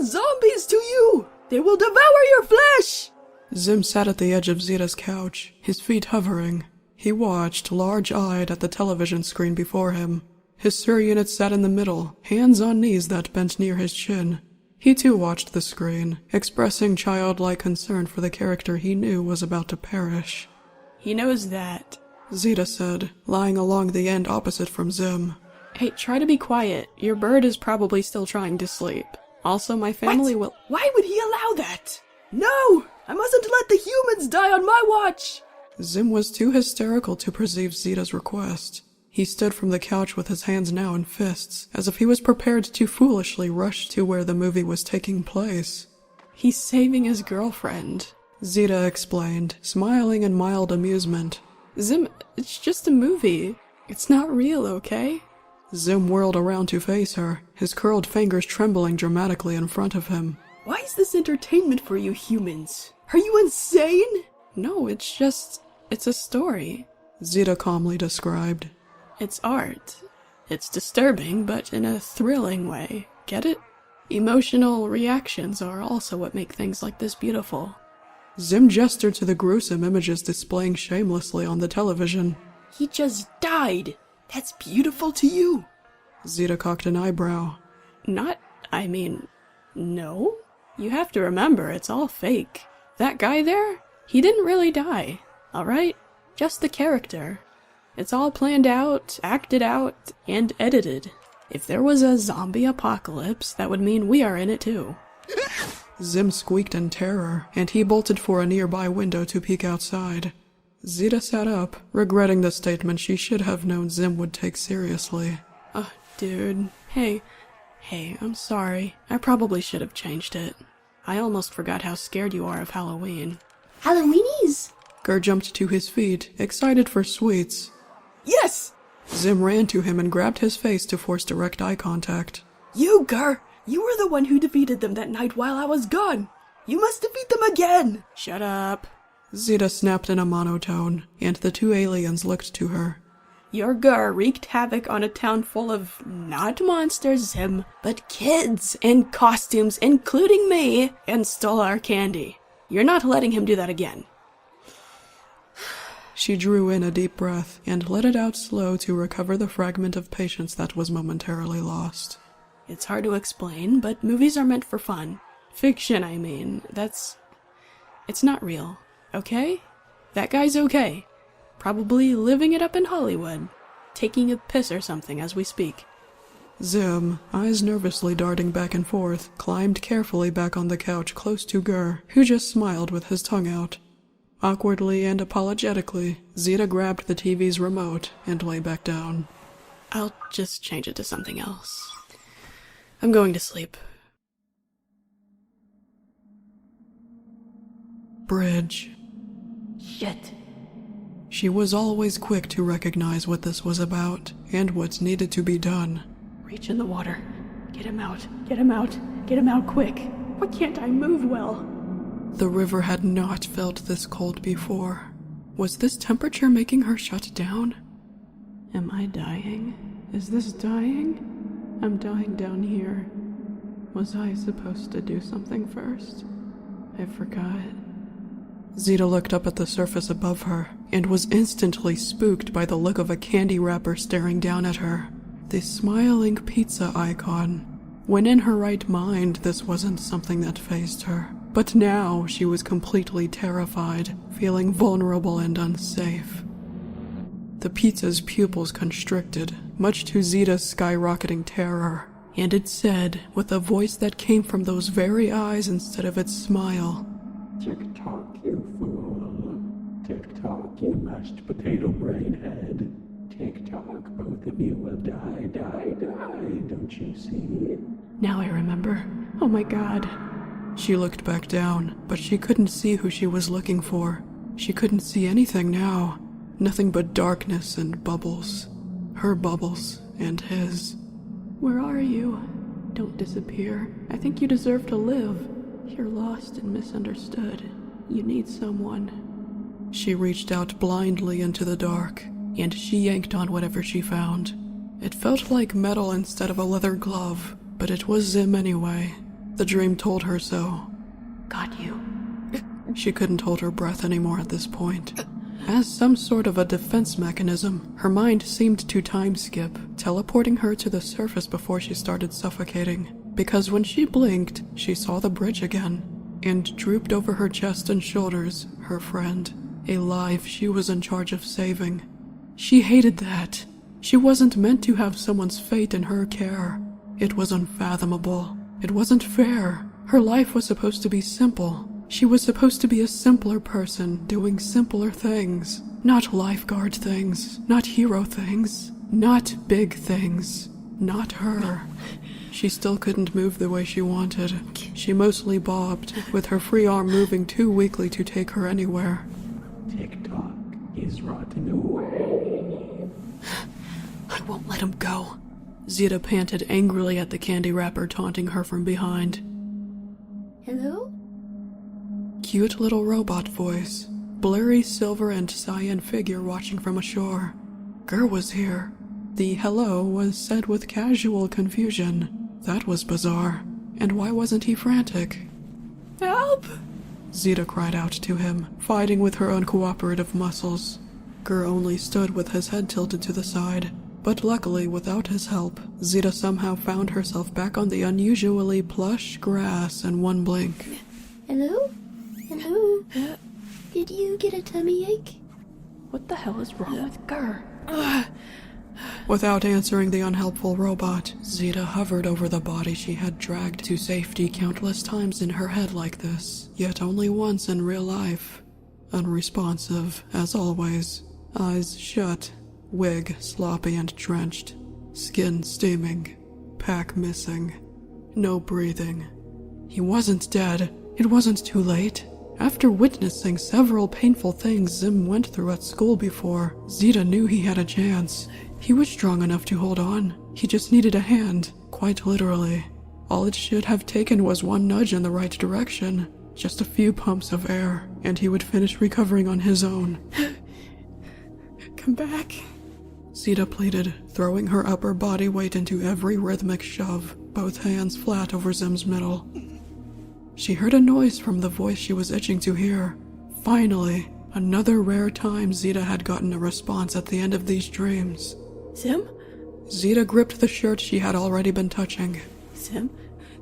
zombies to you! They will devour your flesh! Zim sat at the edge of Zita's couch, his feet hovering. He watched, large-eyed, at the television screen before him. His Sur-unit sat in the middle, hands on knees that bent near his chin. He too watched the screen, expressing childlike concern for the character he knew was about to perish. He knows that, Zita said, lying along the end opposite from Zim. Hey, try to be quiet. Your bird is probably still trying to sleep. Also, my family will— Why would he allow that? No! I mustn't let the humans die on my watch! Zim was too hysterical to perceive Zita's request. He stood from the couch with his hands now in fists, as if he was prepared to foolishly rush to where the movie was taking place. He's saving his girlfriend, Zita explained, smiling in mild amusement. Zim, it's just a movie. It's not real, okay? Zim whirled around to face her, his curled fingers trembling dramatically in front of him. Why is this entertainment for you humans? Are you insane? No, it's a story, Zita calmly described. It's art. It's disturbing, but in a thrilling way. Get it? Emotional reactions are also what make things like this beautiful. Zim gestured to the gruesome images displaying shamelessly on the television. He just died. That's beautiful to you. Zita cocked an eyebrow. No. You have to remember, it's all fake. That guy there, he didn't really die, alright? Just the character. It's all planned out, acted out, and edited. If there was a zombie apocalypse, that would mean we are in it too. Zim squeaked in terror, and he bolted for a nearby window to peek outside. Zita sat up, regretting the statement she should have known Zim would take seriously. Dude. Hey, I'm sorry. I probably should have changed it. I almost forgot how scared you are of Halloween. Halloweenies! Gur jumped to his feet, excited for sweets. Yes! Zim ran to him and grabbed his face to force direct eye contact. You, Gur! You were the one who defeated them that night while I was gone! You must defeat them again! Shut up. Zita snapped in a monotone, and the two aliens looked to her. Your Gur wreaked havoc on a town full of not monsters, Zim, but kids in costumes, including me, and stole our candy. You're not letting him do that again. She drew in a deep breath and let it out slow to recover the fragment of patience that was momentarily lost. It's hard to explain, but movies are meant for fun. Fiction, I mean. It's not real, okay? That guy's okay. Probably living it up in Hollywood. Taking a piss or something as we speak. Zim, eyes nervously darting back and forth, climbed carefully back on the couch close to Gur, who just smiled with his tongue out. Awkwardly and apologetically, Zita grabbed the TV's remote and lay back down. I'll just change it to something else. I'm going to sleep. Bridge. Shit. She was always quick to recognize what this was about, and what needed to be done. Reach in the water. Get him out. Get him out. Get him out quick. Why can't I move well? The river had not felt this cold before. Was this temperature making her shut down? Am I dying? Is this dying? I'm dying down here. Was I supposed to do something first? I forgot. Zita looked up at the surface above her, and was instantly spooked by the look of a candy wrapper staring down at her. The smiling pizza icon. When in her right mind, this wasn't something that fazed her. But now she was completely terrified, feeling vulnerable and unsafe. The pizza's pupils constricted, much to Zita's skyrocketing terror, and it said, with a voice that came from those very eyes instead of its smile, "Tick-tock, you fool. Tick-tock, you mashed potato brain head. Tick-tock, both of you will die, don't you see?" Now I remember. Oh my god. She looked back down, but she couldn't see who she was looking for. She couldn't see anything now. Nothing but darkness and bubbles. Her bubbles and his. Where are you? Don't disappear. I think you deserve to live. You're lost and misunderstood. You need someone. She reached out blindly into the dark, and she yanked on whatever she found. It felt like metal instead of a leather glove, but it was Zim anyway. The dream told her so. Got you. She couldn't hold her breath anymore at this point. As some sort of a defense mechanism, her mind seemed to time skip, teleporting her to the surface before she started suffocating. Because when she blinked, she saw the bridge again, and drooped over her chest and shoulders, her friend, a life she was in charge of saving. She hated that. She wasn't meant to have someone's fate in her care. It was unfathomable. It wasn't fair. Her life was supposed to be simple. She was supposed to be a simpler person, doing simpler things. Not lifeguard things, not hero things, not big things. Not her. She still couldn't move the way she wanted. She mostly bobbed, with her free arm moving too weakly to take her anywhere. TikTok is rotting away. I won't let him go. Zita panted angrily at the candy wrapper taunting her from behind. Hello? Cute little robot voice. Blurry silver and cyan figure watching from ashore. Gur was here. The hello was said with casual confusion. That was bizarre. And why wasn't he frantic? Help! Zita cried out to him, fighting with her uncooperative muscles. Gur only stood with his head tilted to the side. But luckily, without his help, Zita somehow found herself back on the unusually plush grass in one blink. Hello? Hello? Did you get a tummy ache? What the hell is wrong with Gur? Without answering the unhelpful robot, Zita hovered over the body she had dragged to safety countless times in her head like this, yet only once in real life. Unresponsive, as always. Eyes shut, wig sloppy and drenched, skin steaming, pack missing. No breathing. He wasn't dead. It wasn't too late. After witnessing several painful things Zim went through at school before, Zita knew he had a chance. He was strong enough to hold on. He just needed a hand, quite literally. All it should have taken was one nudge in the right direction. Just a few pumps of air, and he would finish recovering on his own. Come back. Zita pleaded, throwing her upper body weight into every rhythmic shove, both hands flat over Zim's middle. She heard a noise from the voice she was itching to hear. Finally, another rare time Zita had gotten a response at the end of these dreams. Zim? Zita gripped the shirt she had already been touching. Zim?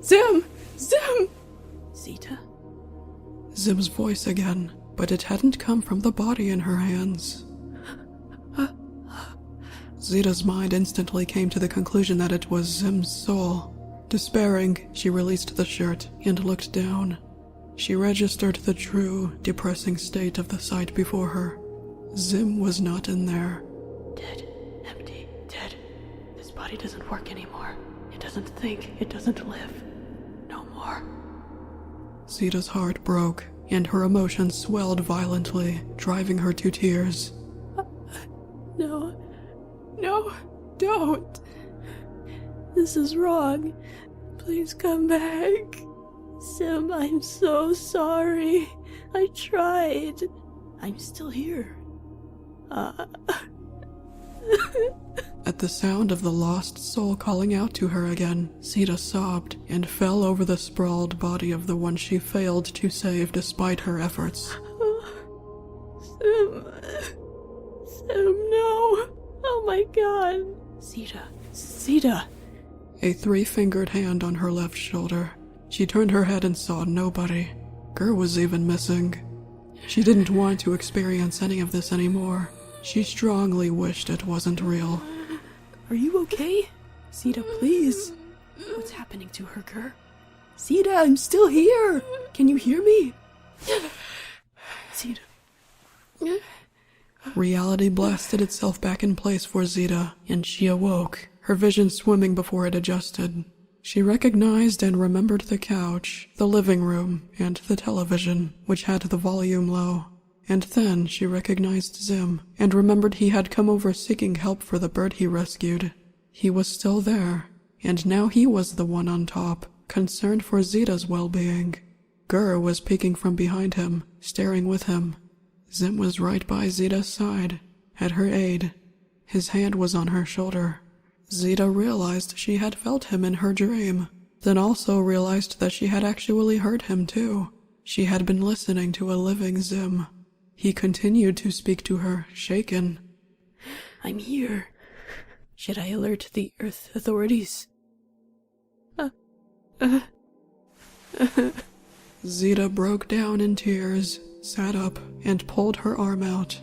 Zim! Zim! Zita? Zim's voice again, but it hadn't come from the body in her hands. Zita's mind instantly came to the conclusion that it was Zim's soul. Despairing, she released the shirt and looked down. She registered the true, depressing state of the sight before her. Zim was not in there. Dead. Empty. Dead. This body doesn't work anymore. It doesn't think. It doesn't live. No more. Zita's heart broke, and her emotions swelled violently, driving her to tears. No. No. Don't. This is wrong. Please come back. Sim, I'm so sorry. I tried. I'm still here. At the sound of the lost soul calling out to her again, Zita sobbed and fell over the sprawled body of the one she failed to save despite her efforts. Sim. Sim, no. Oh my god. Zita. Zita. A three-fingered hand on her left shoulder. She turned her head and saw nobody. Gur was even missing. She didn't want to experience any of this anymore. She strongly wished it wasn't real. Are you okay? Zita, please. What's happening to her, Gur? Zita, I'm still here. Can you hear me? Zita. Reality blasted itself back in place for Zita, and she awoke, her vision swimming before it adjusted. She recognized and remembered the couch, the living room, and the television, which had the volume low. And then she recognized Zim, and remembered he had come over seeking help for the bird he rescued. He was still there, and now he was the one on top, concerned for Zita's well-being. Gur was peeking from behind him, staring with him. Zim was right by Zita's side, at her aid. His hand was on her shoulder. Zita realized she had felt him in her dream. then also realized that she had actually heard him too. She had been listening to a living Zim. He continued to speak to her, shaken. I'm here. Should I alert the Earth authorities? Zita broke down in tears, sat up, and pulled her arm out.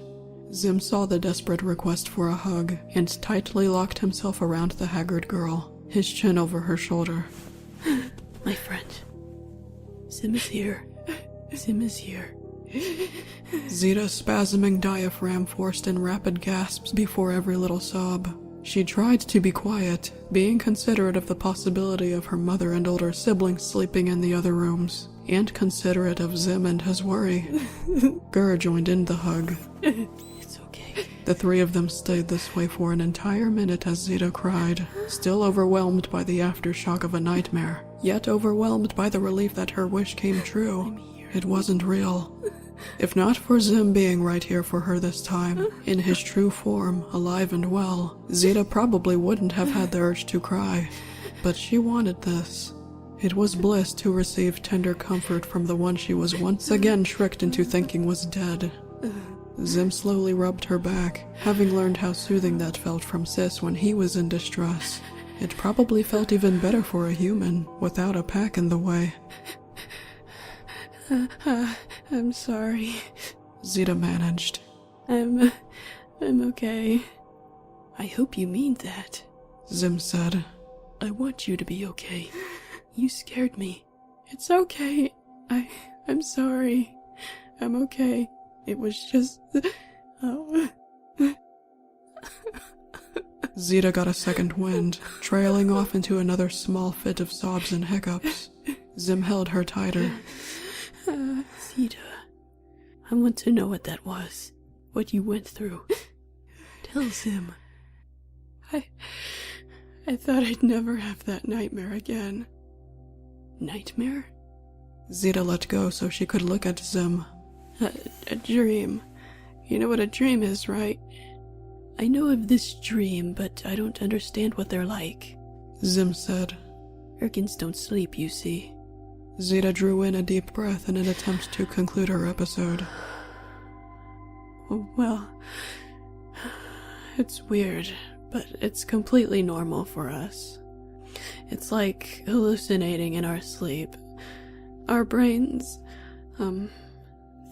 Zim saw the desperate request for a hug and tightly locked himself around the haggard girl, his chin over her shoulder. My friend. Zim is here. Zim is here. Zita's spasming diaphragm forced in rapid gasps before every little sob. She tried to be quiet, being considerate of the possibility of her mother and older siblings sleeping in the other rooms, and considerate of Zim and his worry. Gur joined in the hug. It's okay. The three of them stayed this way for an entire minute as Zita cried, still overwhelmed by the aftershock of a nightmare, yet overwhelmed by the relief that her wish came true. It wasn't real. If not for Zim being right here for her this time, in his true form, alive and well, Zita probably wouldn't have had the urge to cry. But she wanted this. It was bliss to receive tender comfort from the one she was once again tricked into thinking was dead. Zim slowly rubbed her back, having learned how soothing that felt from Sis when he was in distress. It probably felt even better for a human, without a pack in the way. I'm sorry. Zita managed. I'm okay. I hope you mean that. Zim said. I want you to be okay. You scared me. It's okay. I'm sorry. I'm okay. It was just... Oh. Zita got a second wind, trailing off into another small fit of sobs and hiccups. Zim held her tighter. Zita, I want to know what that was. What you went through. Tell Zim. I thought I'd never have that nightmare again. Nightmare? Zita let go so she could look at Zim. A dream. You know what a dream is, right? I know of this dream, but I don't understand what they're like. Zim said. Erkins don't sleep, you see. Zita drew in a deep breath in an attempt to conclude her episode. Well, it's weird, but it's completely normal for us. It's like hallucinating in our sleep. Our brains,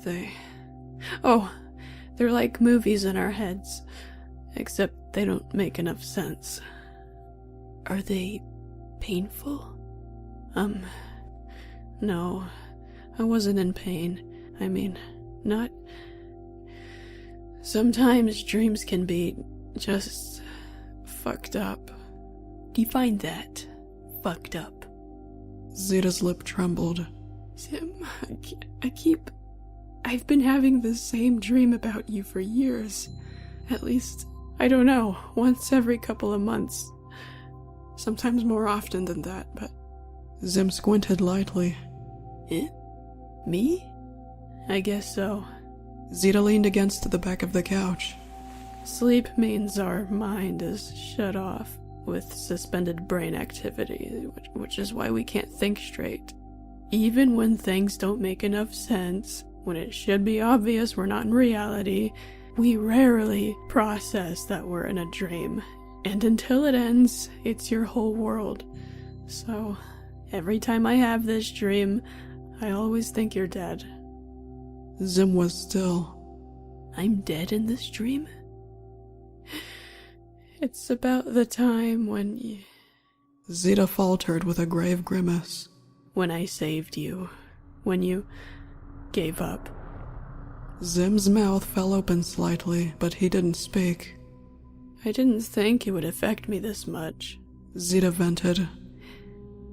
they're like movies in our heads, except they don't make enough sense. Are they painful? No, I wasn't in pain. I mean, not... Sometimes dreams can be just fucked up. Define that. Fucked up. Zita's lip trembled. Zim, I've been having the same dream about you for years. At least, I don't know, once every couple of months. Sometimes more often than that, but... Zim squinted lightly. Eh? Me? I guess so. Zita leaned against the back of the couch. Sleep means our mind is shut off with suspended brain activity, which is why we can't think straight. Even when things don't make enough sense, when it should be obvious we're not in reality, we rarely process that we're in a dream. And until it ends, it's your whole world. So, every time I have this dream, I always think you're dead. Zim was still. I'm dead in this dream? It's about the time when you... Zita faltered with a grave grimace. When I saved you. When you gave up. Zim's mouth fell open slightly, but he didn't speak. I didn't think it would affect me this much. Zita vented.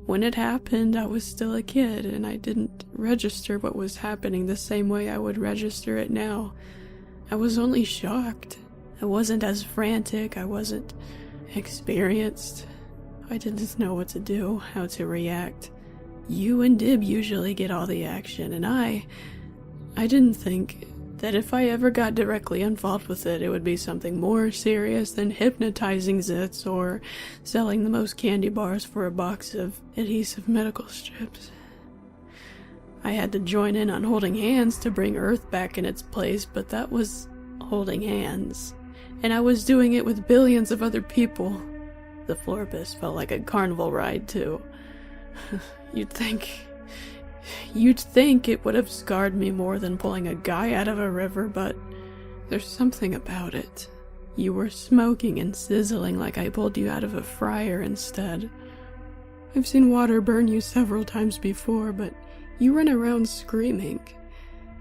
When it happened, I was still a kid, and I didn't register what was happening the same way I would register it now. I was only shocked. I wasn't as frantic, I wasn't experienced. I didn't know what to do, how to react. You and Dib usually get all the action, and I didn't think that if I ever got directly involved with it, it would be something more serious than hypnotizing Zits or selling the most candy bars for a box of adhesive medical strips. I had to join in on holding hands to bring Earth back in its place, but that was holding hands. And I was doing it with billions of other people. The Florpus felt like a carnival ride, too. You'd think it would have scarred me more than pulling a guy out of a river, but there's something about it. You were smoking and sizzling like I pulled you out of a fryer instead. I've seen water burn you several times before, but you ran around screaming.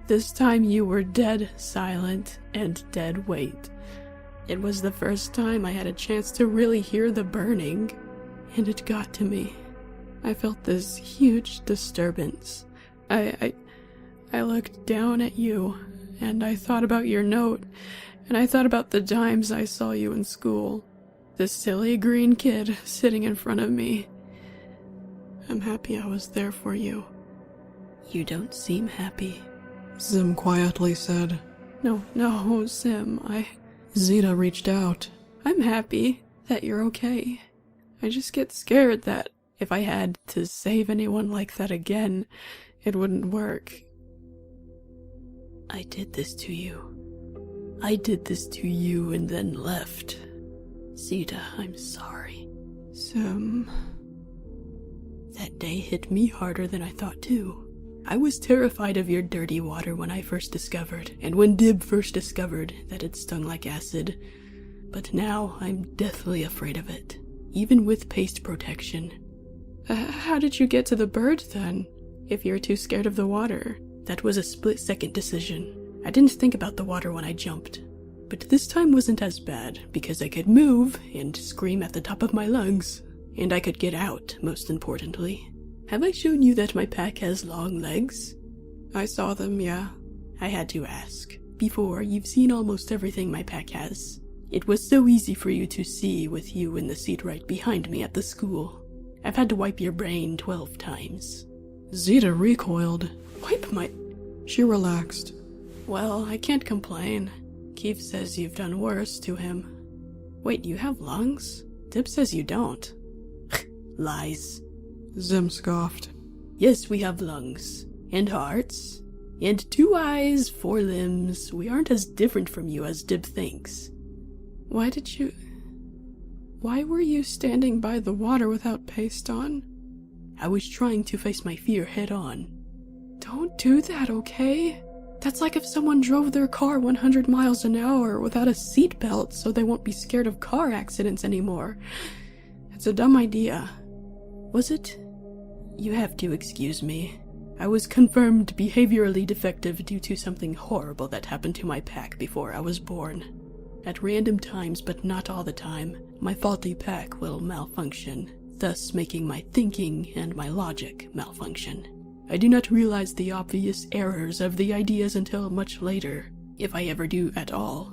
This time you were dead silent and dead weight. It was the first time I had a chance to really hear the burning, and it got to me. I felt this huge disturbance. I looked down at you, and I thought about your note, and I thought about the times I saw you in school. This silly green kid sitting in front of me. I'm happy I was there for you. You don't seem happy. Zim quietly said. No, Sim, Zita reached out. I'm happy that you're okay. I just get scared that if I had to save anyone like that again, it wouldn't work. I did this to you. I did this to you and then left. Zita, I'm sorry. Sim. That day hit me harder than I thought too. I was terrified of your dirty water when I first discovered, and when Dib first discovered that it stung like acid. But now I'm deathly afraid of it, even with paste protection. How did you get to the bird then, if you're too scared of the water? That was a split-second decision. I didn't think about the water when I jumped. But this time wasn't as bad, because I could move and scream at the top of my lungs. And I could get out, most importantly. Have I shown you that my pack has long legs? I saw them, yeah. I had to ask. Before, you've seen almost everything my pack has. It was so easy for you to see with you in the seat right behind me at the school. I've had to wipe your brain 12 times. Zita recoiled. Wipe my... She relaxed. Well, I can't complain. Keith says you've done worse to him. Wait, you have lungs? Dib says you don't. Lies. Zim scoffed. Yes, we have lungs. And hearts. And 2 eyes, 4 limbs. We aren't as different from you as Dib thinks. Why were you standing by the water without paste on? I was trying to face my fear head on. Don't do that, okay? That's like if someone drove their car 100 miles an hour without a seatbelt so they won't be scared of car accidents anymore. It's a dumb idea. Was it? You have to excuse me. I was confirmed behaviorally defective due to something horrible that happened to my pack before I was born. At random times, but not all the time, my faulty pack will malfunction, thus making my thinking and my logic malfunction. I do not realize the obvious errors of the ideas until much later, if I ever do at all.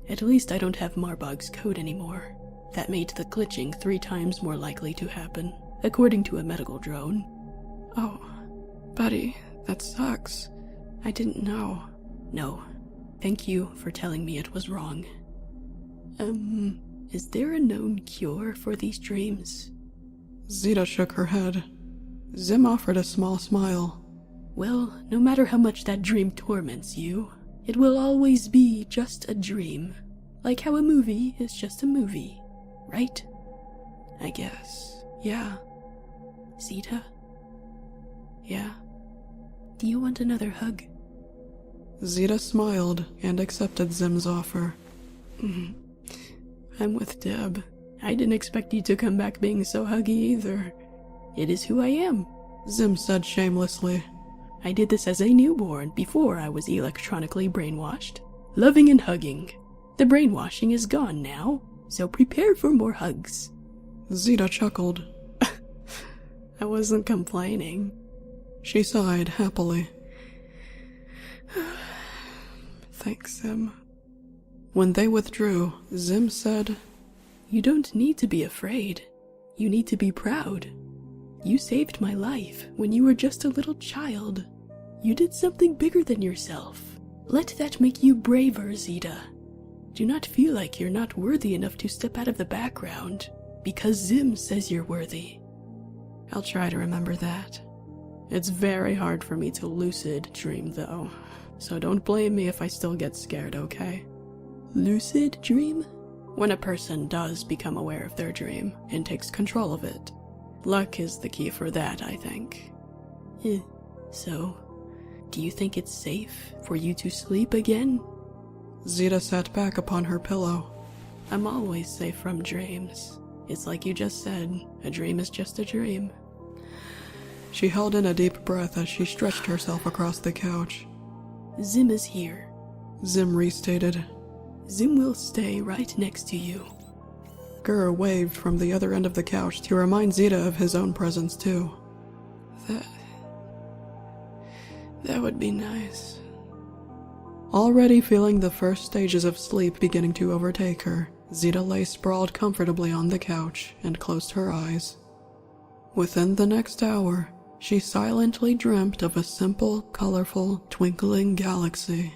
At least I don't have Marbog's code anymore. That made the glitching 3 times more likely to happen, according to a medical drone. Oh, buddy, that sucks. I didn't know. No. Thank you for telling me it was wrong. Is there a known cure for these dreams? Zita shook her head. Zim offered a small smile. Well, no matter how much that dream torments you, it will always be just a dream. Like how a movie is just a movie, right? I guess. Yeah. Zita? Yeah. Do you want another hug? Zita smiled and accepted Zim's offer. I'm with Deb. I didn't expect you to come back being so huggy either. It is who I am, Zim said shamelessly. I did this as a newborn before I was electronically brainwashed. Loving and hugging. The brainwashing is gone now, so prepare for more hugs. Zita chuckled. I wasn't complaining. She sighed happily. Thanks, Zim. When they withdrew, Zim said, You don't need to be afraid. You need to be proud. You saved my life when you were just a little child. You did something bigger than yourself, Let that make you braver, Zita. Do not feel like you're not worthy enough to step out of the background, because Zim says you're worthy. I'll try to remember that. It's very hard for me to lucid dream, though, so don't blame me if I still get scared, okay? Lucid dream? When a person does become aware of their dream and takes control of it. Luck is the key for that, I think. So, do you think it's safe for you to sleep again? Zita sat back upon her pillow. I'm always safe from dreams. It's like you just said, a dream is just a dream. She held in a deep breath as she stretched herself across the couch. Zim is here. Zim restated. Zim will stay right next to you. Gur waved from the other end of the couch to remind Zita of his own presence too. That would be nice. Already feeling the first stages of sleep beginning to overtake her, Zita lay sprawled comfortably on the couch and closed her eyes. Within the next hour, she silently dreamt of a simple, colorful, twinkling galaxy.